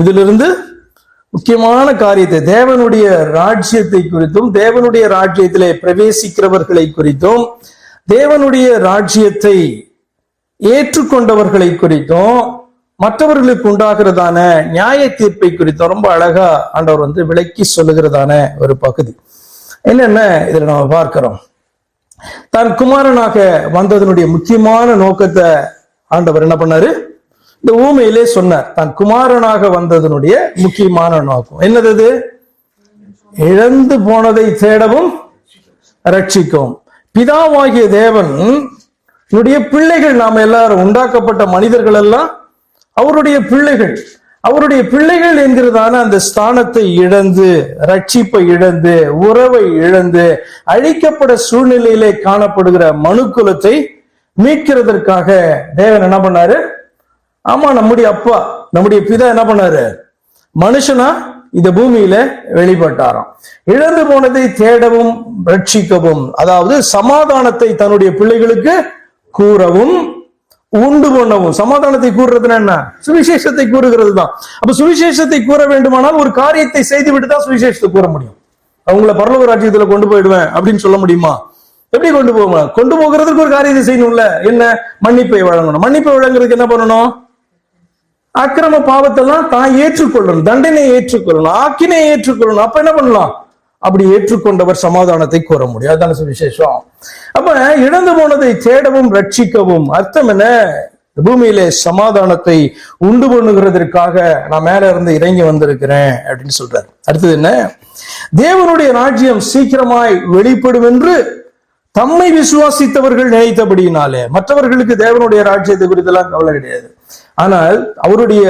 இதிலிருந்து முக்கியமான காரியத்தை, தேவனுடைய ராஜ்யத்தை குறித்தும் தேவனுடைய ராஜ்யத்திலே பிரவேசிக்கிறவர்களை குறித்தும் தேவனுடைய ராஜ்யத்தை ஏற்றுக்கொண்டவர்களை குறித்தும் மற்றவர்களுக்கு உண்டாகிறதான நியாய தீர்ப்பை குறித்தும் ரொம்ப அழகா ஆண்டவர் விளக்கி சொல்லுகிறதான ஒரு பகுதி. என்னென்ன இதுல நம்ம பார்க்கிறோம். தான் குமாரனாக வந்ததனுடைய முக்கியமான நோக்கத்தை ஆண்டவர் என்ன பண்ணாரு, இந்த ஊமையிலே சொன்னார். தான் குமாரனாக வந்ததனுடைய முக்கியமான நோக்கம் என்னது? இழந்து போனதை தேடவும் ரட்சிக்கவும். பிதாவாகிய தேவன் பிள்ளைகள், நாம எல்லாரும் உண்டாக்கப்பட்ட மனிதர்கள் எல்லாம் அவருடைய பிள்ளைகள். அவருடைய பிள்ளைகள் என்கிறதான அந்த ஸ்தானத்தை இழந்து, ரட்சிப்பை இழந்து, உறவை இழந்து, அழிக்கப்பட சூழ்நிலையிலே காணப்படுகிற மனுக்குலத்தை மீட்கிறதற்காக தேவன் என்ன பண்ணாரு? ஆமா, நம்முடைய அப்பா, நம்முடைய பிதா என்ன பண்ணாரு? மனுஷனா இந்த பூமியில வெளிப்பட்டாராம். இழந்து போனதை தேடவும் ரட்சிக்கவும், அதாவது சமாதானத்தை தன்னுடைய பிள்ளைகளுக்கு கூறவும் உண்டு பண்ணவும். சமாதானத்தை கூறுறதுன்னா என்ன? சுவிசேஷத்தை கூறுகிறது தான். அப்ப சுவிசேஷத்தை கூற வேண்டுமானால் ஒரு காரியத்தை செய்துவிட்டு தான் சுவிசேஷத்தை கூற முடியும். அவங்கள பரலோக ராஜ்யத்துல கொண்டு போயிடுவேன் அப்படின்னு சொல்ல முடியுமா? எப்படி கொண்டு போகணும்? கொண்டு போகிறதுக்கு ஒரு காரியத்தை செய்யணும்ல. என்ன? மன்னிப்பை வழங்கணும். மன்னிப்பை வழங்குறதுக்கு என்ன பண்ணணும்? அக்கிரம பாவத்தெல்லாம் தான் ஏற்றுக்கொள்ளணும், தண்டனை ஏற்றுக்கொள்ளணும், ஆக்கினை ஏற்றுக்கொள்ளணும். அப்ப என்ன பண்ணலாம்? அப்படி ஏற்றுக்கொண்டவர் சமாதானத்தை கூற முடியும். அதுதான சுவிசேஷம். அப்ப இழந்து போனதை தேடவும் ரட்சிக்கவும் அர்த்தம் என்ன? பூமியிலே சமாதானத்தை உண்டு பண்ணுகிறதற்காக நான் மேல இருந்து இறங்கி வந்திருக்கிறேன் அப்படின்னு சொல்றாரு. அடுத்தது என்ன? தேவனுடைய ராஜ்யம் சீக்கிரமாய் வெளிப்படும் என்று தம்மை விசுவாசித்தவர்கள் நினைத்தபடியினாலே. மற்றவர்களுக்கு தேவனுடைய ராஜ்யத்தை குறித்தெல்லாம் கவலை கிடையாது. ஆனால் அவருடைய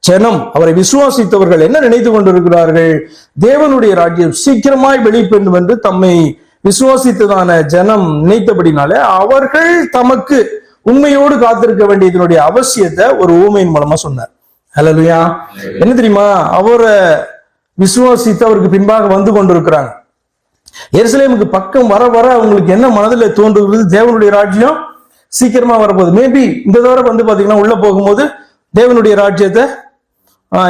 ஜனம், அவரை விசுவாசித்தவர்கள் என்ன நினைத்து கொண்டிருக்கிறார்கள்? தேவனுடைய ராஜ்யம் சீக்கிரமாய் வெளிப்படும் என்று தம்மை விசுவாசித்ததான ஜனம் நினைத்தபடினாலே அவர்கள் தமக்கு உண்மையோடு காத்திருக்க வேண்டியதனுடைய அவசியத்தை ஒரு ஊமையின் மூலமா சொன்னார். ஹல்லேலூயா. என்ன தெரியுமா? அவரை விசுவாசித்து அவருக்கு பின்பாக வந்து கொண்டிருக்கிறாங்க. எருசலேமுக்கு பக்கம் வர வர அவங்களுக்கு என்ன மனதில் தோன்றுகிறது? தேவனுடைய ராஜ்யம் சீக்கிரமா வரப்போகுது. மேபி இந்த தடவை பாத்தீங்கன்னா உள்ள போகும்போது தேவனுடைய ராஜ்யத்தை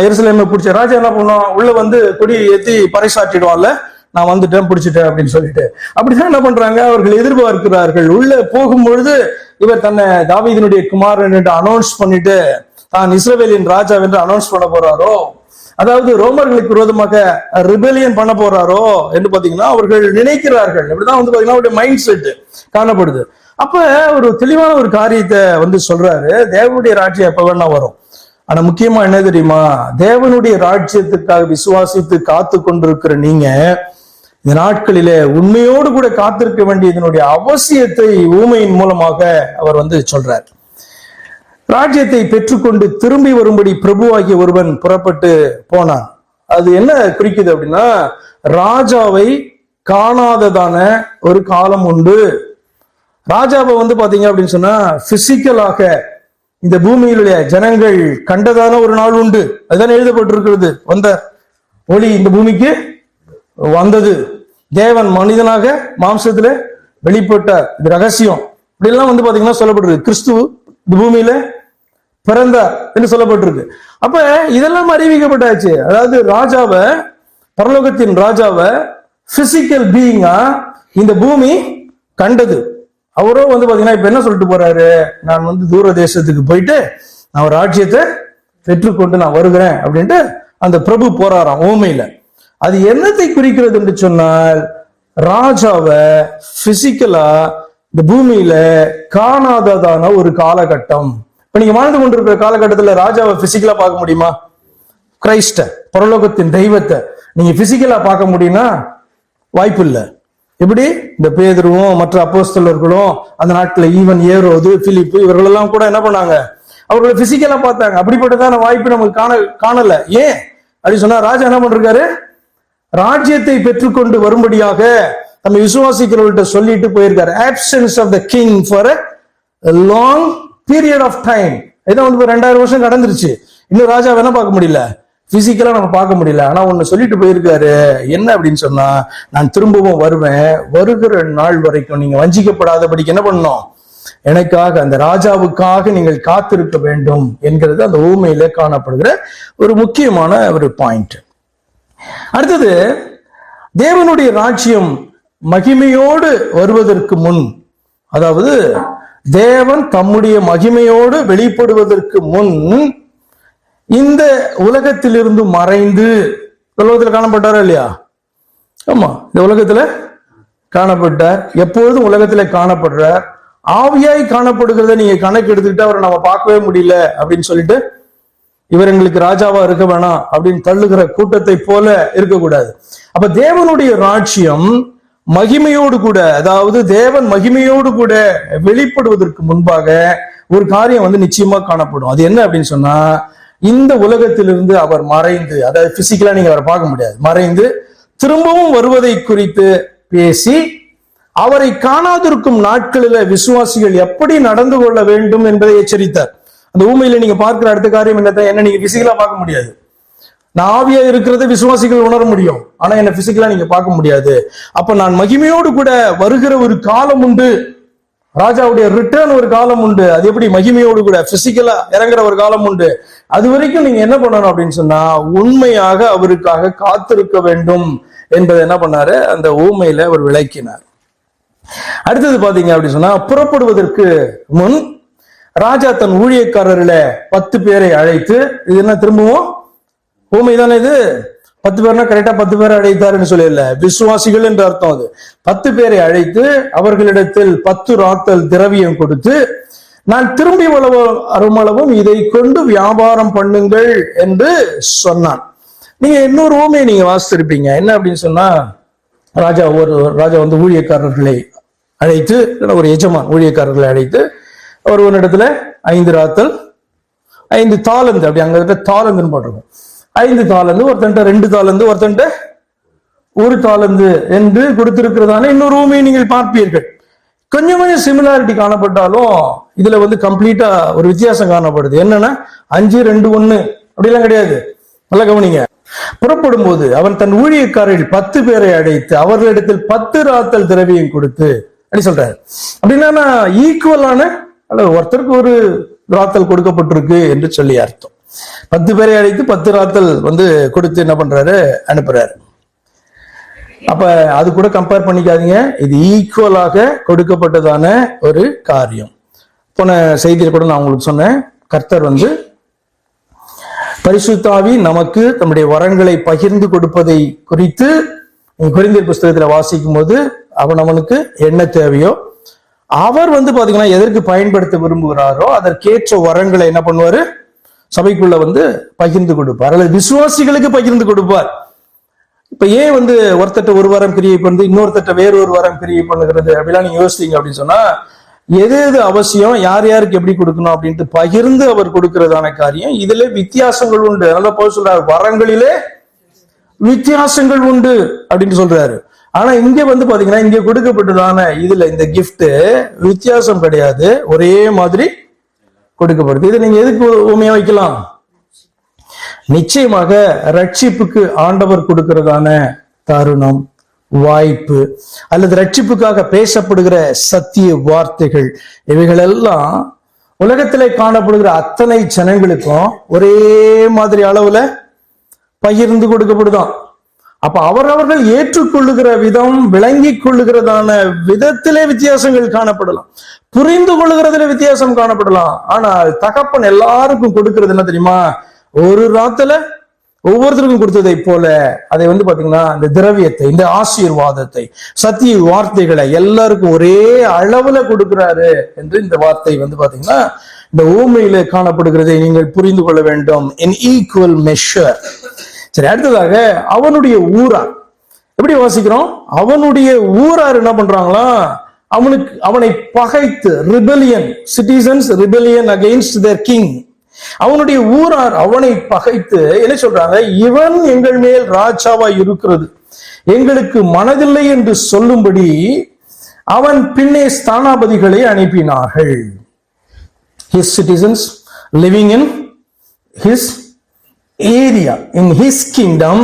எருசலேமை பிடிச்ச ராஜா என்ன பண்ணுவோம்? உள்ள கொடி ஏத்தி பறைசாற்றிடுவான்ல, நான் வந்துட்டேன், பிடிச்சிட்டேன் அப்படின்னு சொல்லிட்டு. அப்படிதான் என்ன பண்றாங்க? அவர்கள் எதிர்பார்க்கிறார்கள். உள்ள போகும்பொழுது இவர் தன்னை தாவீதினுடைய குமாரன் என்று அனௌன்ஸ் பண்ணிட்டு தான் இஸ்ரவேலின் ராஜா என்று அனௌன்ஸ் பண்ண போறாரோ, அதாவது ரோமர்களுக்கு விரோதமாக ரிபெலியன் பண்ண போறாரோ என்று பாத்தீங்கன்னா அவர்கள் நினைக்கிறார்கள். இப்படிதான் பாத்தீங்கன்னா அவருடைய மைண்ட் செட் காணப்படுது. அப்ப ஒரு தெளிவான ஒரு காரியத்தை சொல்றாரு, தேவனுடைய ராஜ்யம் எப்ப வேணா வரும். ஆனா முக்கியமா என்ன தெரியுமா? தேவனுடைய ராஜ்யத்துக்காக விசுவாசித்து காத்து கொண்டிருக்கிற நீங்க இந்த நாட்களிலே உண்மையோடு கூட காத்திருக்க வேண்டியதனுடைய அவசியத்தை ஊமையின் மூலமாக அவர் சொல்றார். ராஜ்யத்தை பெற்றுக்கொண்டு திரும்பி வரும்படி பிரபுவாகிய ஒருவன் புறப்பட்டு போனான். அது என்ன குறிக்குது அப்படின்னா, ராஜாவை காணாததான ஒரு காலம் உண்டு. ராஜாவை பாத்தீங்க அப்படின்னு சொன்னா பிசிக்கலாக இந்த பூமியிலுடைய ஜனங்கள் கண்டதான ஒரு நாள் உண்டு. அதுதான் எழுதப்பட்டிருக்கிறது. வந்த ஒளி இந்த பூமிக்கு வந்தது, தேவன் மனிதனாக மாம்சத்துல வெளிப்பட்டார். இது ரகசியம். இப்படி எல்லாம் பாத்தீங்கன்னா சொல்லப்பட்டிருக்கு. கிறிஸ்து இந்த பூமியில பிறந்தார் என்று சொல்லப்பட்டிருக்கு. அப்ப இதெல்லாம் அறிவிக்கப்பட்டாச்சு. அதாவது ராஜாவை, பரலோகத்தின் ராஜாவை பிசிக்கல் பீயிங்கா இந்த பூமி கண்டது. அவரோ பாத்தீங்கன்னா இப்ப என்ன சொல்லிட்டு போறாரு? நான் தூர தேசத்துக்கு போயிட்டு நான் ஒரு ராஜ்யத்தை பெற்றுக்கொண்டு நான் வருகிறேன் அப்படின்ட்டு அந்த பிரபு போறாராம் ஊமையில. அது என்னத்தை குறிக்கிறது என்று சொன்னால், ராஜாவை பிசிக்கலா இந்த பூமியில காணாததான ஒரு காலகட்டம். இப்ப நீங்க வாழ்ந்து கொண்டிருக்கிற காலகட்டத்துல ராஜாவை பிசிக்கலா பார்க்க முடியுமா? கிரைஸ்ட, பரலோகத்தின் தெய்வத்தை நீங்க பிசிக்கலா பார்க்க முடியும்னா வாய்ப்பு இல்லை. எப்படி? இந்த பேதுருவும் மற்ற அப்போஸ்தலர்களும் அந்த நாட்கள் ஈவன் ஏரோது, பிலிப்பு இவர்களெல்லாம் கூட என்ன பண்ணாங்க? அவர்களை பிசிக்கலா பார்த்தாங்க. அப்படிப்பட்டதான வாய்ப்பு நமக்கு காணல. ஏன் அப்படி சொன்னா, ராஜா என்ன பண்றாரு? ராஜ்யத்தை பெற்றுக்கொண்டு வரும்படியாக நம்ம விசுவாசிக்கிறவர்கிட்ட சொல்லிட்டு போயிருக்காரு. Absence of the king for a long period of time. இதான் 2000 வருஷம் கடந்துருச்சு. இன்னும் ராஜா வேணா பார்க்க முடியல, பிசிக்கலா நம்ம பார்க்க முடியல. ஆனா ஒண்ணு சொல்லிட்டு போயிருக்காரு. என்ன அப்படின்னு சொன்னா, நான் திரும்பவும் வருவேன், வருகிற நாள் வரைக்கும் நீங்க வஞ்சிக்கப்படாதபடிக்கு என்ன பண்ணணும்? எனக்காக, அந்த ராஜாவுக்காக நீங்கள் காத்திருக்க வேண்டும் என்கிறது அந்த ஊமையில காணப்படுகிற ஒரு முக்கியமான ஒரு பாயிண்ட். அடுத்தது, தேவனுடைய ராஜ்யம் மகிமையோடு வருவதற்கு முன், அதாவது தேவன் தம்முடைய மகிமையோடு வெளிப்படுவதற்கு முன் இந்த உலகத்திலிருந்து மறைந்து உலகத்தில் காணப்பட்டாரா இல்லையா? ஆமா, இந்த உலகத்துல காணப்பட்டார். எப்பொழுதும் உலகத்துல காணப்படுறார். ஆவியாய் காணப்படுகிறத நீங்க கணக்கு எடுத்துக்கிட்டு அவரை நம்ம பார்க்கவே முடியல அப்படின்னு சொல்லிட்டு இவர் எங்களுக்கு ராஜாவா இருக்க வேணாம் அப்படின்னு தள்ளுகிற கூட்டத்தை போல இருக்கக்கூடாது. அப்ப தேவனுடைய ராஜ்யம் மகிமையோடு கூட, அதாவது தேவன் மகிமையோடு கூட வெளிப்படுவதற்கு முன்பாக ஒரு காரியம் நிச்சயமா காணப்படும். அது என்ன அப்படின்னு சொன்னா, இந்த உலகத்திலிருந்து அவர் மறைந்து, அதாவது பிசிக்கலா நீங்க அவரை பார்க்க முடியாது, மறைந்து திரும்பவும் வருவதை குறித்து பேசி அவரை காணாதிருக்கும் நாட்களில விசுவாசிகள் எப்படி நடந்து கொள்ள வேண்டும் என்பதை எச்சரித்தார். அந்த ஊமையில நீங்க பார்க்கிற அடுத்த காரியம் என்ன நீங்க பிசிக்கலா பார்க்க முடியாது. நான் ஆவியா இருக்கிறத விசுவாசிகள் உணர முடியும், ஆனா என்ன பிசிக்கலா நீங்க பார்க்க முடியாது. அப்ப நான் மகிமையோடு கூட வருகிற ஒரு காலம் உண்டு, ராஜாவுடைய ரிட்டர்ன் ஒரு காலம் உண்டு. அது எப்படி மகிமையோடு கூட பிசிக்கலா இறங்குற ஒரு காலம் உண்டு. அது வரைக்கும் நீங்க என்ன பண்ணணும் அப்படின்னு சொன்னா, உண்மையாக அவருக்காக காத்திருக்க வேண்டும் என்பதை என்ன பண்ணாரு, அந்த ஊமையில அவர் விளக்கினார். அடுத்தது பாத்தீங்க அப்படின்னு சொன்னா, புறப்படுவதற்கு முன் ராஜா தன் ஊழியக்காரர்ல 10 பேரை அழைத்து, இது என்ன திரும்பவும் ஊமை தானே இது, 10 பேர்னா கரெக்டா 10 பேரை அழைத்தாருன்னு சொல்லல, விசுவாசிகள் என்று அர்த்தம். அது 10 பேரை அழைத்து அவர்களிடத்தில் 10 ராத்தல் திரவியம் கொடுத்து, நான் திரும்பி வருமளவும் இதை கொண்டு வியாபாரம் பண்ணுங்கள் என்று சொன்னான். நீங்க இன்னொரு ஊமையை நீங்க வாசித்திருப்பீங்க. என்ன அப்படின்னு சொன்னா, ராஜா ஊழியக்காரர்களை அழைத்து, ஒரு எஜமான் ஊழியக்காரர்களை அழைத்து, அவர் ஒரு இடத்துல 5 ராத்தல் 5 தாலந்து, அப்படி அங்க தாலந்துன்னு போட்டிருக்கோம், 5 தாலந்து, ஒருத்தன்ட்ட 2 தாலந்து, ஒருத்தன்ட்ட 1 தாலந்து என்று கொடுத்திருக்கிறதான இன்னொரு ஊமையை நீங்கள் பார்ப்பீர்கள். கொஞ்சம் சிமிலாரிட்டி காணப்பட்டாலும் இதுல கம்ப்ளீட்டா ஒரு வித்தியாசம் காணப்படுது. என்னன்னா 5, 2, 1 அப்படிலாம் கிடையாது. நல்லா கவனிங்க. புறப்படும் போது அவன் தன் ஊழியக்காரர்கள் 10 பேரை அழைத்து அவர்களிடத்தில் 10 ராத்தல் திரவியம் கொடுத்து அப்படி சொல்றாரு. அப்படின்னா ஈக்குவலான ஒருத்தருக்கு ஒரு ராத்தல் கொடுக்கப்பட்டிருக்கு என்று சொல்லி அர்த்தம். 10 பேரை அழைத்து 10 ராத்தல் கொடுத்து என்ன பண்றாரு, அனுப்புறாரு. அப்ப அது கூட கம்பேர் பண்ணிக்காதீங்க, இது ஈக்குவலாக கொடுக்கப்பட்டதான ஒரு காரியம். போன செய்தியில கூட நான் உங்களுக்கு சொன்னேன், கர்த்தர் பரிசுத்த ஆவி நமக்கு தம்முடைய வரங்களை பகிர்ந்து கொடுப்பதை குறித்து கொரிந்தியர் புஸ்தகத்துல வாசிக்கும் போது அவனுக்கு என்ன தேவையோ அவர் பாத்தீங்கன்னா எதற்கு பயன்படுத்த விரும்புகிறாரோ அதற்கேற்ற வரங்களை என்ன பண்ணுவாரு, சபைக்குள்ள பகிர்ந்து கொடுப்பார், அல்லது விசுவாசிகளுக்கு பகிர்ந்து கொடுப்பார். இப்ப ஏன் ஒருத்தட்ட ஒரு வாரம் கிரியை பண்ணு, இன்னொருத்தட்ட வேறொரு வாரம் கிரியை பண்ணுகிறது அப்படிலாம் நீங்க யோசிச்சீங்க அப்படின்னு சொன்னா, எது எது அவசியம், யார் யாருக்கு எப்படி கொடுக்கணும் அப்படின்ட்டு பகிர்ந்து அவர் கொடுக்கிறதான காரியம். இதுல வித்தியாசங்கள் உண்டு. அதனால போய் சொல்றாரு, வரங்களிலே வித்தியாசங்கள் உண்டு அப்படின்னு சொல்றாரு. ஆனா இங்க பாத்தீங்கன்னா இங்க கொடுக்கப்பட்டதான இதுல இந்த கிஃப்ட் வித்தியாசம் கிடையாது, ஒரே மாதிரி கொடுக்கப்படுது. இதை நீங்க எதுக்கு உண்மையா வைக்கலாம்? நிச்சயமாக ரட்சிப்புக்கு ஆண்டவர் கொடுக்கிறதான தருணம், வாய்ப்பு, அல்லது ரட்சிப்புக்காக பேசப்படுகிற சத்திய வார்த்தைகள், இவைகள் எல்லாம் உலகத்திலே காணப்படுகிற அத்தனை ஜனங்களுக்கும் ஒரே மாதிரி அளவுல பகிர்ந்து கொடுக்கப்படுதான். அப்ப அவரவர்கள் ஏற்றுக்கொள்ளுகிற விதம், விளங்கி கொள்ளுகிறதான விதத்திலே வித்தியாசங்கள் காணப்படலாம், புரிந்து கொள்ளுகிறதுல வித்தியாசம் காணப்படலாம். ஆனால் தகப்பன் எல்லாருக்கும் கொடுக்கிறது என்ன தெரியுமா, ஒரு ராத்துல ஒவ்வொருத்தருக்கும் கொடுத்ததை போல அதை பாத்தீங்கன்னா இந்த திரவியத்தை, இந்த ஆசீர்வாதத்தை, சத்திய வார்த்தைகளை எல்லாருக்கும் ஒரே அளவுல கொடுக்கிறாரு என்று இந்த வார்த்தை பாத்தீங்கன்னா இந்த ஊமையில காணப்படுகிறதை நீங்கள் புரிந்து கொள்ள வேண்டும். In equal measure. சரி, அடுத்ததாக அவனுடைய ஊரார் எப்படி வாசிக்கிறோம், அவனுடைய ஊரார் என்ன பண்றாங்களா, அவனை பகைத்து, ரிபெலியன், சிட்டிசன்ஸ் ரிபெலியன் அகைன்ஸ்ட் தேர் கிங். அவனுடைய ஊரார் அவனை பகைத்து என்ன சொல்றாங்க, இவன் எங்கள் மேல் ராஜாவா இருக்கிறது எங்களுக்கு மனதில்லை என்று சொல்லும்படி அவன் பின்னே ஸ்தானாபதிகளை அனுப்பினார்கள். His citizens living in his area, in his kingdom.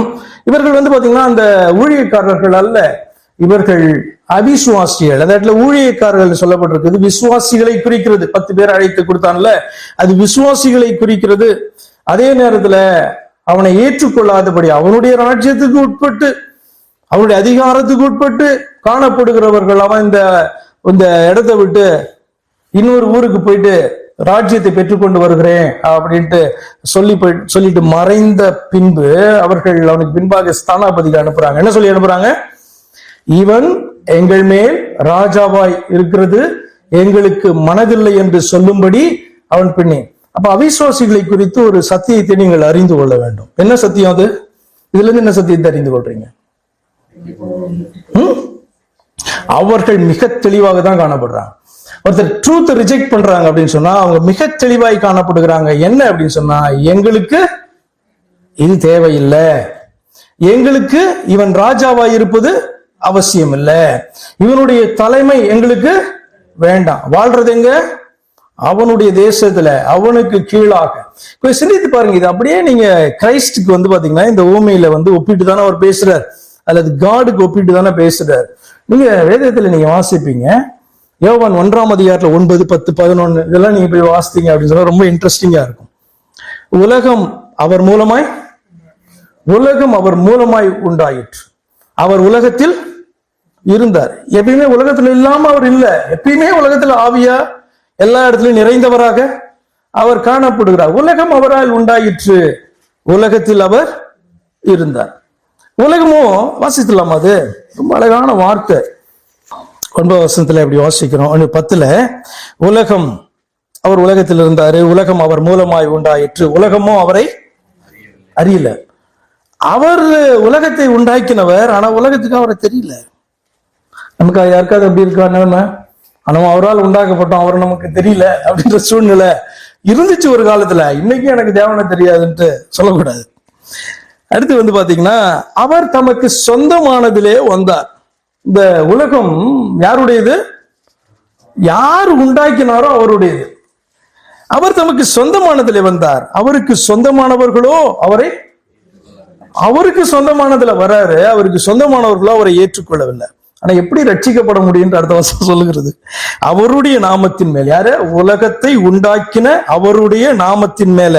இவர்கள் பாத்தீங்கன்னா அந்த ஊழியக்காரர்கள் அல்ல, இவர்கள் அவிசுவாசிகள், அந்த இடத்துல ஊழியக்காரர்கள் சொல்லப்பட்டிருக்குது. விசுவாசிகளை குறிக்கிறது. 10 பேர் அழைத்து கொடுத்தான்ல, அது விசுவாசிகளை குறிக்கிறது. அதே நேரத்துல அவனை ஏற்றுக்கொள்ளாதபடி அவனுடைய ராஜ்யத்துக்கு உட்பட்டு அவனுடைய அதிகாரத்துக்கு உட்பட்டு காணப்படுகிறவர்கள், அவன் இந்த இடத்தை விட்டு இன்னொரு ஊருக்கு போயிட்டு ராஜ்யத்தை பெற்றுக்கொண்டு வருகிறேன் அப்படின்ட்டு சொல்லிட்டு மறைந்த பின்பு அவர்கள் அவனுக்கு பின்பாக ஸ்தானாபதிக்கு அனுப்புறாங்க. என்ன சொல்லி அனுப்புறாங்க? இவன் எங்கள் மேல் ராஜாவாய் இருக்கிறது எங்களுக்கு மனதில்லை என்று சொல்லும்படி அவன் பின்னே. அப்ப அவிசுவாசிகளை குறித்து ஒரு சத்தியத்தை நீங்கள் அறிந்து கொள்ள வேண்டும். என்ன சத்தியம் அது? இதுல இருந்து என்ன சத்தியத்தை அறிந்து கொள்றீங்க? அவர்கள் மிக தெளிவாக தான் காணப்படுறாங்க. ஒருத்தர் ட்ரூத் ரிஜெக்ட் பண்றாங்க அப்படின்னு சொன்னா அவங்க மிக தெளிவாய் காணப்படுகிறாங்க. என்ன அப்படின்னு சொன்னா, எங்களுக்கு இது தேவையில்லை, எங்களுக்கு இவன் ராஜாவாய் இருப்பது அவசியம் இல்லை, இவனுடைய தலைமை எங்களுக்கு வேண்டாம், வாழ்றது எங்க? அவனுடைய தேசத்துல அவனுக்கு கீழாக. சிந்தித்து பாருங்க. இது அப்படியே நீங்க கிரைஸ்டுக்கு பாத்தீங்கன்னா இந்த ஊமையில ஒப்பிட்டு தானே அவர் பேசுறார், அல்லது காடுக்கு ஒப்பிட்டு தானே பேசுறார். நீங்க வேதத்துல நீங்க வாசிப்பீங்க, யோவான் 1ஆம் அதிகாரத்துல 9, 10, 11 இதெல்லாம் நீங்க போய் வாசித்தீங்க அப்படின்னு சொன்னா ரொம்ப இன்ட்ரெஸ்டிங்கா இருக்கும். உலகம் அவர் மூலமாய் உண்டாயிற்று, அவர் உலகத்தில் இருந்தார், எப்பயுமே உலகத்துல இல்லாம அவர் இல்லை, எப்பயுமே உலகத்துல ஆவியா எல்லா இடத்துலயும் நிறைந்தவராக அவர் காணப்படுகிறார். உலகம் அவரால் உண்டாயிற்று, உலகத்தில் அவர் இருந்தார். உலகமோ வாசித்துலாமா? அது ரொம்ப அழகான வார்த்தை. 9ஆம் வசனத்துல எப்படி வாசிக்கிறோம்? 10ல உலகம் அவர் உலகத்தில் இருந்தாரு, உலகம் அவர் மூலமாய் உண்டாயிற்று, உலகமோ அவரை அறியல. அவர் உலகத்தை உண்டாக்கினவர், ஆனா உலகத்துக்கு அவரை தெரியல. நமக்கு யாருக்காவது அப்படி இருக்கா நிலைமை? நம்ம அவரால் உண்டாக்கப்பட்டோம், அவர் நமக்கு தெரியல அப்படின்ற சூழ்நிலை இருந்துச்சு ஒரு காலத்துல. இன்னைக்கு எனக்கு தேவனை தெரியாதுன்ட்டு சொல்லக்கூடாது. அடுத்து பாத்தீங்கன்னா, அவர் தமக்கு சொந்தமானதிலே வந்தார். இந்த உலகம் யாருடையது? யார் உண்டாக்கினாரோ அவருடையது. அவர் தமக்கு சொந்தமானதிலே வந்தார், அவருக்கு சொந்தமானவர்களோ அவருக்கு சொந்தமானதுல வராரு, அவருக்கு சொந்தமானவர்களோ அவரை ஏற்றுக்கொள்ளவில்லை. ஆனா எப்படி ரட்சிக்கப்பட முடியும்? அடுத்த வருஷம் சொல்லுகிறது, அவருடைய நாமத்தின் மேல். யாரு? உலகத்தை உண்டாக்கின அவருடைய நாமத்தின் மேல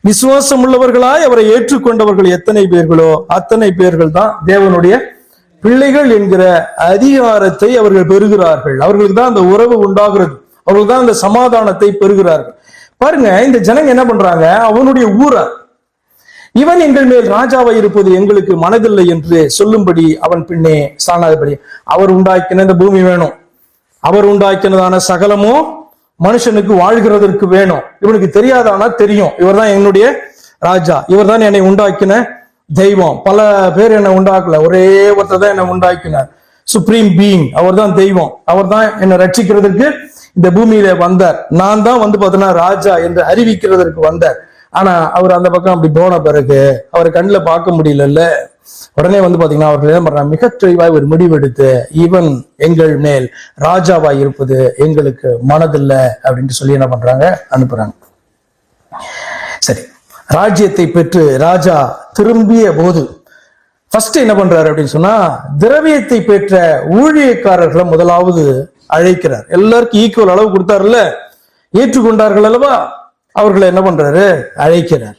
விசுவாசம் உள்ளவர்களாய் அவரை ஏற்றுக்கொண்டவர்கள் எத்தனை பேர்களோ அத்தனை பேர்கள் தான் தேவனுடைய பிள்ளைகள் என்கிற அதிகாரத்தை அவர்கள் பெறுகிறார்கள். அவர்களுக்கு தான் அந்த உறவு உண்டாகிறது, அவர்கள் தான் அந்த சமாதானத்தை பெறுகிறார்கள். பாருங்க, இந்த ஜனங்க என்ன பண்றாங்க? அவனுடைய ஊரா இவன் எங்கள் மேல் ராஜாவை இருப்பது எங்களுக்கு மனதில்லை என்று சொல்லும்படி அவன் பின்னே சாணாதபடி. அவர் உண்டாக்கின இந்த பூமி வேணும், அவர் உண்டாக்கினதான சகலமோ மனுஷனுக்கு வாழ்கிறதற்கு வேணும். இவனுக்கு தெரியாதானா? தெரியும், இவர் தான் என்னுடைய ராஜா, இவர் தான் என்னை உண்டாக்கின தெய்வம். பல பேர் என்னை உண்டாக்கல, ஒரே ஒருத்தர் தான் என்னை உண்டாக்கினார், சுப்ரீம் பீயிங், அவர் தான் தெய்வம், அவர் தான் என்னை ரட்சிக்கிறதுக்கு இந்த பூமியில வந்தார். நான் தான் பார்த்தீங்கன்னா ராஜா என்று அறிவிக்கிறதற்கு வந்தார். ஆனா அவர் அந்த பக்கம் அப்படி போன பிறகு அவரை கண்ணில் பார்க்க முடியல. உடனே பாத்தீங்கன்னா அவர்கள் என்ன பண்றாங்க? மிக தெளிவாய் ஒரு முடிவெடுத்து, இவன் எங்கள் மேல் ராஜாவாய் இருப்பது எங்களுக்கு மனதில்லை அப்படின்ட்டு சொல்லி என்ன பண்றாங்க? அனுப்புறாங்க. சரி, ராஜ்யத்தை பெற்று ராஜா திரும்பிய போது ஃபர்ஸ்ட் என்ன பண்றாரு அப்படின்னு சொன்னா, திரவியத்தை பெற்ற ஊழியக்காரர்களை முதலாவது அழைக்கிறார். எல்லாருக்கும் ஈக்குவல் அளவு கொடுத்தாருல்ல, ஏற்றுக்கொண்டார்கள் அல்லவா, அவர்களை என்ன பண்றாரு? அழைக்கிறார்.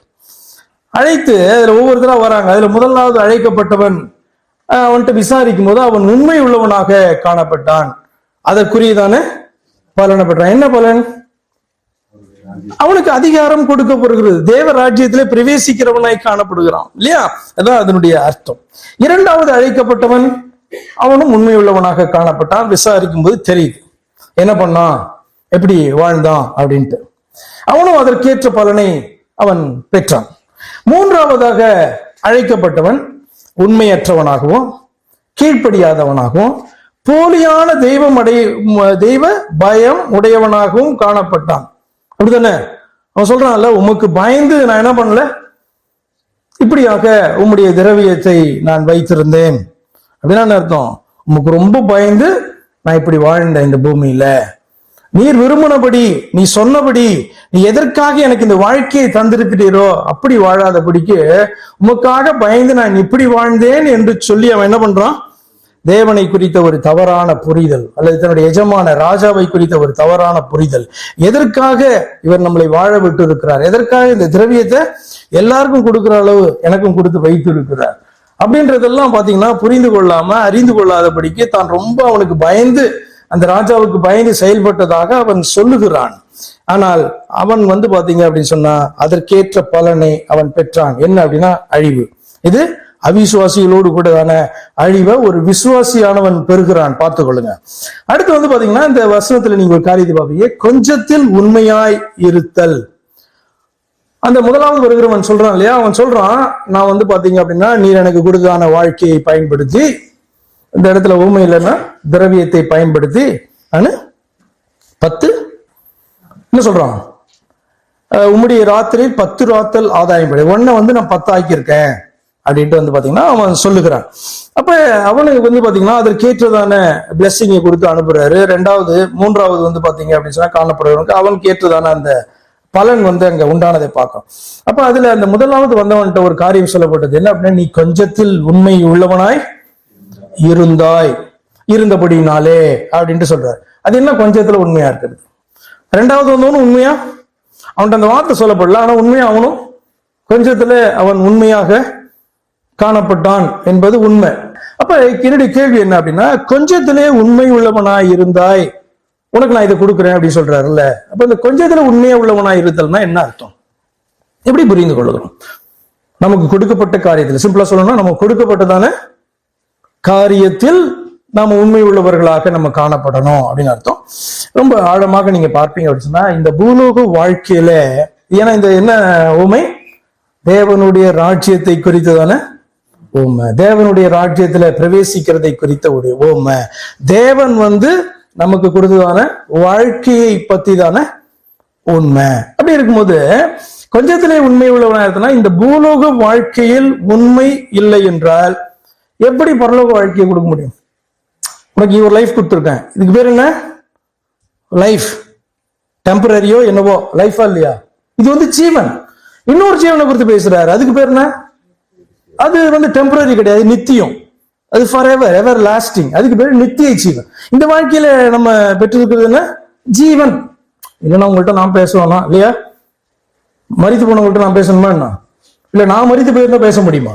அழைத்து அதுல ஒவ்வொருத்தரா வராங்க. அதுல முதலாவது அழைக்கப்பட்டவன் அவன்கிட்ட விசாரிக்கும் போது அவன் உண்மை உள்ளவனாக காணப்பட்டான், அதற்குரியதான பலனை பெற்றான். என்ன பலன்? அவனுக்கு அதிகாரம் கொடுக்கப்படுகிறது, தேவ ராஜ்யத்திலே பிரவேசிக்கிறவனாய் காணப்படுகிறான் இல்லையா? அதான் அதனுடைய அர்த்தம். இரண்டாவது அழைக்கப்பட்டவன் அவனும் உண்மை உள்ளவனாக காணப்பட்டான். விசாரிக்கும் போது தெரியுது என்ன பண்ணான், எப்படி வாழ்ந்தான் அப்படின்ட்டு. அவனும் அதற்கேற்ற பலனை அவன் பெற்றான். மூன்றாவதாக அழைக்கப்பட்டவன் உண்மையற்றவனாகவும் கீழ்ப்படியாதவனாகவும் போலியான தெய்வ பயம் உடையவனாகவும் காணப்பட்டான். அப்படித்தானே? அவன் சொல்றான்ல, உமக்கு பயந்து நான் என்ன பண்ணல, இப்படியாக உம்முடைய திரவியத்தை நான் வைத்திருந்தேன் அப்படின்னா அர்த்தம். உமக்கு ரொம்ப பயந்து நான் இப்படி வாழ்ந்தேன் இந்த பூமியில, நீர் விரும்பினபடி, நீ சொன்னபடி, நீ எதற்காக எனக்கு இந்த வாழ்க்கையை தந்திருக்கிறீரோ அப்படி வாழாதபடிக்கு உமக்காக பயந்து நான் இப்படி வாழ்ந்தேன் என்று சொல்லி அவன் என்ன பண்றான்? தேவனை குறித்த ஒரு தவறான புரிதல், அல்லது தன்னுடைய எஜமான ராஜாவை குறித்த ஒரு தவறான புரிதல். எதற்காக இவர் நம்மளை வாழ விட்டு இருக்கிறார், எதற்காக இந்த திரவியத்தை எல்லாருக்கும் கொடுக்கிற அளவு எனக்கும் கொடுத்து வைத்து இருக்கிறார் அப்படின்றதெல்லாம் பாத்தீங்கன்னா புரிந்து கொள்ளாம, அறிந்து கொள்ளாதபடிக்கு தான் ரொம்ப அவனுக்கு பயந்து, அந்த ராஜாவுக்கு பயந்து செயல்பட்டதாக அவன் சொல்லுகிறான். ஆனால் அவன் பாத்தீங்க அப்படின்னு சொன்னா அதற்கேற்ற பலனை அவன் பெற்றான். என்ன அப்படின்னா அழிவு. இது அவிசுவாசிகளோடு கூடதான அழிவை ஒரு விசுவாசியானவன் பெறுகிறான். பார்த்து கொள்ளுங்க. அடுத்து பாத்தீங்கன்னா இந்த வசனத்துல நீங்க ஒரு காரியத்தை பார்ப்பீங்க, கொஞ்சத்தில் உண்மையாய் இருத்தல். அந்த முதலாவது வருகிறவன் சொல்றான் இல்லையா, அவன் சொல்றான், நான் பாத்தீங்க அப்படின்னா நீர் எனக்கு கொடுத்தான வாழ்க்கையை பயன்படுத்தி, இந்த இடத்துல ஊமை இல்லைன்னா திரவியத்தை பயன்படுத்தி நான் 10 என்ன சொல்றான், உம்முடைய ராத்திரியில் 10 ராத்தல் ஆதாயம் படி ஒன்ன நான் 10 ஆக்கியிருக்கேன் அப்படின்ட்டு பாத்தீங்கன்னா அவன் சொல்லுகிறான். அப்ப அவனுக்கு பாத்தீங்கன்னா அதற்கேற்றதான பிளெஸிங்கை கொடுத்து அனுப்புறாரு. ரெண்டாவது மூன்றாவது பாத்தீங்க அப்படின்னு சொன்னா காணப்படுறவனுக்கு அவனுக்கு ஏற்றதான அந்த பலன் அங்க உண்டானதை பார்க்கும். அப்ப அதுல அந்த முதலாவது வந்தவன்கிட்ட ஒரு காரியம் சொல்லப்பட்டது என்ன அப்படின்னா, நீ கொஞ்சத்தில் உண்மை உள்ளவனாய் இருந்தாய், இருந்தபடினாலே அப்படின்ட்டு சொல்றாரு. அது என்ன கொஞ்சத்துல உண்மையா இருக்கிறது. ரெண்டாவது வந்தவனும் உண்மையா, அவன்கிட்ட அந்த வார்த்தை சொல்லப்படல, ஆனா உண்மையா அவனும் கொஞ்சத்துல அவன் உண்மையாக காணப்பட்டான் என்பது உண்மை. அப்ப என்னுடைய கேள்வி என்ன அப்படின்னா, கொஞ்சத்திலே உண்மை உள்ளவனாய் இருந்தாய், உனக்கு நான் இதை கொடுக்குறேன் அப்படின்னு சொல்றாருல்ல. அப்ப இந்த கொஞ்சத்துல உண்மையா உள்ளவனாய் இருத்தல்னா என்ன அர்த்தம், எப்படி புரிந்து கொள்ளுகிறோம்? நமக்கு கொடுக்கப்பட்ட காரியத்தில், சிம்பிளா சொல்லணும்னா நமக்கு கொடுக்கப்பட்டதான காரியத்தில் நாம உண்மை உள்ளவர்களாக நம்ம காணப்படணும் அப்படின்னு அர்த்தம். ரொம்ப ஆழமாக நீங்க பார்ப்பீங்க அப்படின்னு சொன்னா இந்த பூலோக வாழ்க்கையில, ஏன்னா இந்த என்ன உண்மை, தேவனுடைய ராஜ்யத்தை குறித்ததான உண்மை, தேவனுடைய ராஜ்யத்துல பிரவேசிக்கிறதை குறித்த ஒரு உண்மை, தேவன் நமக்கு கொடுத்ததான வாழ்க்கையை பத்தி தானே உண்மை. அப்படி இருக்கும்போது கொஞ்சத்திலே உண்மை உள்ளவனா இருக்குன்னா, இந்த பூலோக வாழ்க்கையில் உண்மை இல்லை என்றால் எப்படி பரலோக வாழ்க்கையை கொடுக்க முடியும்? உனக்கு ஒரு லைஃப் கொடுத்துருக்கேன், இதுக்கு பேர் என்ன லைஃப், டெம்பரரியோ என்னவோ லைஃபா இல்லையா? இது ஜீவன். இன்னொரு ஜீவனை குறித்து பேசுறாரு, அதுக்கு பேர் என்ன? அது டெம்பரரி கிடையாது, நித்தியம். அது ஃபார் எவர், எவர் லாஸ்டிங். அதுக்கு பேர் நித்திய ஜீவன். இந்த வாழ்க்கையில நம்ம பெற்றிருக்கிறது என்ன? ஜீவன். இல்லைன்னா உங்கள்கிட்ட நான் பேசுவானா இல்லையா? மரித்து போனவங்கள்ட்ட நான் பேசணுமா என்ன? இல்ல நான் மரித்து போயிருந்தா பேச முடியுமா?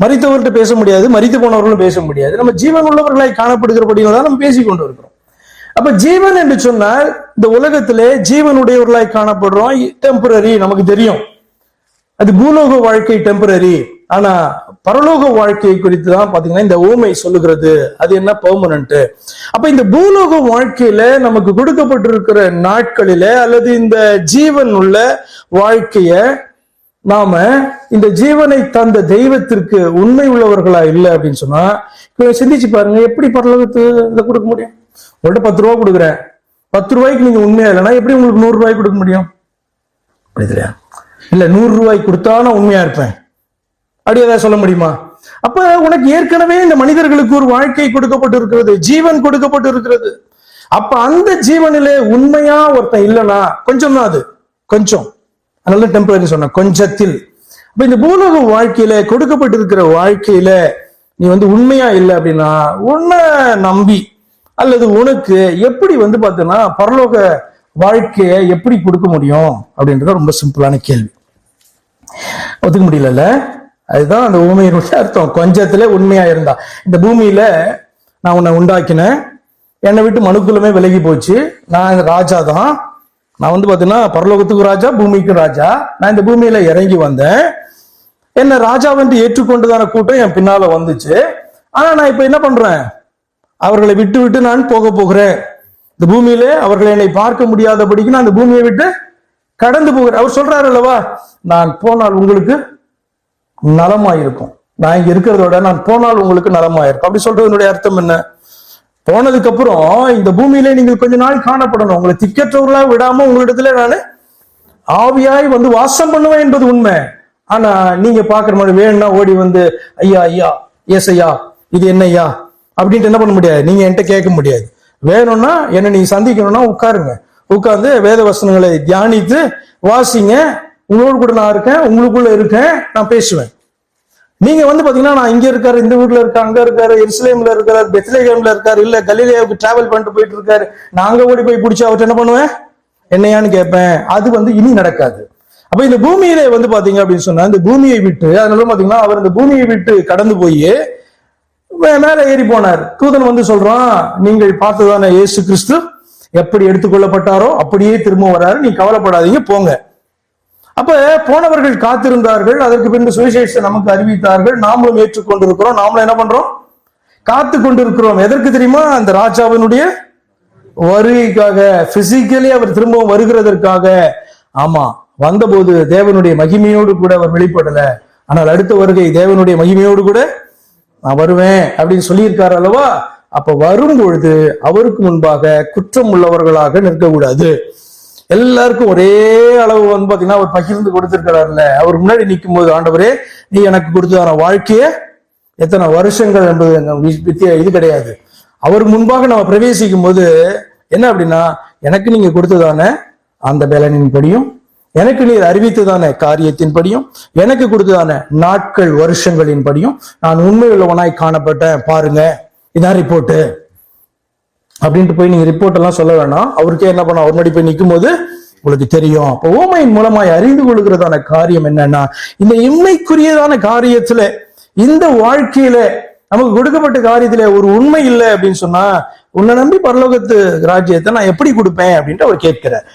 மரித்தவர்கிட்ட பேச முடியாது, மரித்து போனவர்களும் பேச முடியாது. நம்ம ஜீவன் உள்ளவர்களாய் காணப்படுகிறபடிதான் நம்ம பேசிக் கொண்டு இருக்கிறோம். அப்ப ஜீவன் என்று சொன்னால் இந்த உலகத்திலே ஜீவனுடையவர்களாய் காணப்படுறோம், டெம்பரரி, நமக்கு தெரியும். அது பூலோக வாழ்க்கை டெம்பரரி. ஆனா பரலோக வாழ்க்கையை குறித்து தான் பாத்தீங்கன்னா இந்த ஊமை சொல்லுகிறது, அது என்ன பெர்மனன்ட். அப்ப இந்த பூலோக வாழ்க்கையில நமக்கு கொடுக்கப்பட்டிருக்கிற நாட்களில, அல்லது இந்த ஜீவன் உள்ள வாழ்க்கைய நாம இந்த ஜீவனை தந்த தெய்வத்திற்கு உண்மை உள்ளவர்களா இல்லை அப்படின்னு சொன்னா, சிந்திச்சு பாருங்க, எப்படி பரலோகத்துக்கு இதை கொடுக்க முடியும்? உங்கள்கிட்ட 10 ரூபா கொடுக்குறேன், 10 ரூபாய்க்கு நீங்க உண்மையா இல்லைன்னா எப்படி உங்களுக்கு 100 ரூபாய்க்கு கொடுக்க முடியும்? அப்படி தெரியா? இல்ல 100 ரூபாய்க்கு கொடுத்தா நான் உண்மையா இருப்பேன் அப்படி ஏதாவது சொல்ல முடியுமா? அப்ப உனக்கு ஏற்கனவே இந்த மனிதர்களுக்கு ஒரு வாழ்க்கை கொடுக்கப்பட்டு இருக்கிறது, ஜீவன் கொடுக்கப்பட்டு இருக்கிறது. அப்ப அந்த ஜீவனிலே உண்மையா ஒருத்தன் இல்லைன்னா கொஞ்சம் தான், அது கொஞ்சம், அதனால டெம்பரரி சொன்ன கொஞ்சத்தில். அப்ப இந்த பூலோக வாழ்க்கையில கொடுக்கப்பட்டிருக்கிற வாழ்க்கையில நீ உண்மையா இல்லை அப்படின்னா உன்னை நம்பி அல்லது உனக்கு எப்படி பார்த்தீங்கன்னா பரலோக வாழ்க்கையை எப்படி கொடுக்க முடியும் அப்படின்றது ரொம்ப சிம்பிளான கேள்வி. ஒத்துக்க முடியல. அதுதான் அந்த ஊமையினுடைய அர்த்தம். கொஞ்சத்துல உண்மையா இருந்தா, இந்த பூமியில நான் உன்னை உண்டாக்கினேன், என்னை விட்டு மனுக்குலமே விலகி போச்சு, நான் ராஜா தான், நான் பாத்தீங்கன்னா பரலோகத்துக்கு ராஜா, பூமிக்கும் ராஜா, நான் இந்த பூமியில இறங்கி வந்தேன், என்ன ராஜா ஏற்றுக்கொண்டுதான கூட்டம் என் பின்னால வந்துச்சு. ஆனா நான் இப்ப என்ன பண்றேன், அவர்களை விட்டு விட்டு நான் போக போகிறேன். இந்த பூமியில அவர்களை என்னை பார்க்க முடியாதபடிக்கு நான் இந்த பூமியை விட்டு கடந்து போகிறேன். அவர் சொல்றாரு அல்லவா, நான் போனால் உங்களுக்கு நலமாயிருக்கும், நான் இங்க இருக்கிறதோட நான் போனால் உங்களுக்கு நலமாயிருக்கும். அப்படி சொல்றதுனுடைய அர்த்தம் என்ன? போனதுக்கு அப்புறம் இந்த பூமியிலே நீங்கள் கொஞ்ச நாள் காணப்படணும், உங்களை திக்கற்றவர்களா விடாம உங்களிடத்துல நான் ஆவியாய் வாசம் பண்ணுவேன் என்பது உண்மை. ஆனா நீங்க பாக்குற மாதிரி வேணும்னா ஓடி ஐயா ஐயா எஸ் ஐயா இது என்னையா அப்படின்ட்டு என்ன பண்ண முடியாது, நீங்க என்கிட்ட கேட்க முடியாது. வேணும்னா என்ன நீங்க சந்திக்கணும்னா உட்காருங்க, உட்கார்ந்து வேத வசனங்களை தியானித்து வாசிங்க, உங்களோடு கூட நான் இருக்கேன், உங்களுக்குள்ள இருக்கேன், நான் பேசுவேன். நீங்க பாத்தீங்கன்னா நான் இங்க இருக்காரு, இந்த ஊர்ல இருக்க, அங்க இருக்காரு, எருசலேம்ல இருக்காரு, பெத்லகேம்ல இருக்காரு, இல்ல கலிலேயாவுக்கு டிராவல் பண்ணிட்டு போயிட்டு இருக்காரு, நான் அங்க ஓடி போய் பிடிச்சி அவர்கிட்ட என்ன பண்ணுவேன், என்னையான்னு கேட்பேன். அது இனி நடக்காது. அப்ப இந்த பூமியிலே பாத்தீங்க அப்படின்னு சொன்னா, இந்த பூமியை விட்டு, அதனால பாத்தீங்கன்னா அவர் இந்த பூமியை விட்டு கடந்து போய் மேல ஏறி போனார். தூதன் சொல்றான், நீங்கள் பார்த்ததான இயேசு கிறிஸ்து எப்படி எடுத்துக்கொள்ளப்பட்டாரோ அப்படியே திரும்ப வராரு, நீ கவலைப்படாதீங்க, போங்க. அப்ப போனவர்கள் காத்திருந்தார்கள். அதற்கு பின்பு சுவிசேஷத்தை நமக்கு அறிவித்தார்கள். நாமளும் ஏற்றுக்கொண்டிருக்கிறோம். நாமளும் என்ன பண்றோம், காத்து கொண்டிருக்கிறோம். எதற்கு தெரியுமா? அந்த ராஜாவினுடைய வருகைக்காக, பிசிக்கலி அவர் திரும்பவும் வருகிறதற்காக. ஆமா, வந்தபோது தேவனுடைய மகிமையோடு கூட அவர் வெளிப்படல. ஆனால் அடுத்த வருகை தேவனுடைய மகிமையோடு கூட நான் வருவேன் அப்படின்னு சொல்லியிருக்காரு அல்லவா? அப்ப வரும் பொழுது அவருக்கு முன்பாக குற்றம் உள்ளவர்களாக நிற்கக்கூடாது. எல்லாருக்கும் ஒரே அளவு பாத்தீங்கன்னா அவர் பகிர்ந்து கொடுத்திருக்கிறாருல்ல. அவர் முன்னாடி நிற்கும் போது, ஆண்டவரே நீ எனக்கு கொடுத்ததான வாழ்க்கைய எத்தனை வருஷங்கள் என்பது இது கிடையாது. அவருக்கு முன்பாக நம்ம பிரவேசிக்கும் போது என்ன அப்படின்னா, எனக்கு நீங்க கொடுத்ததான அந்த பலனின் படியும், எனக்கு நீர் அறிவித்ததான காரியத்தின் படியும், எனக்கு கொடுத்ததான நாட்கள் வருஷங்களின் படியும் நான் உண்மை உள்ளவனாய் காணப்பட்டேன், பாருங்க இதான் ரிப்போர்ட்டு அப்படின்ட்டு போய் நீங்க ரிப்போர்ட் எல்லாம் சொல்ல வேணாம். அவருக்கே என்ன பண்ண, அவர் முன்னாடி போய் நிற்கும் போது உங்களுக்கு தெரியும். அப்போ ஓமையின் மூலமாய் அறிந்து கொள்கிறதான காரியம் என்னன்னா, இந்த இன்மைக்குரியதான காரியத்துல, இந்த வாழ்க்கையில நமக்கு கொடுக்கப்பட்ட காரியத்துல ஒரு உண்மை இல்லை அப்படின்னு சொன்னா, உன்னை நம்பி பரலோகத்து ராஜ்யத்தை நான் எப்படி கொடுப்பேன் அப்படின்ட்டு அவர் கேட்கிறார்.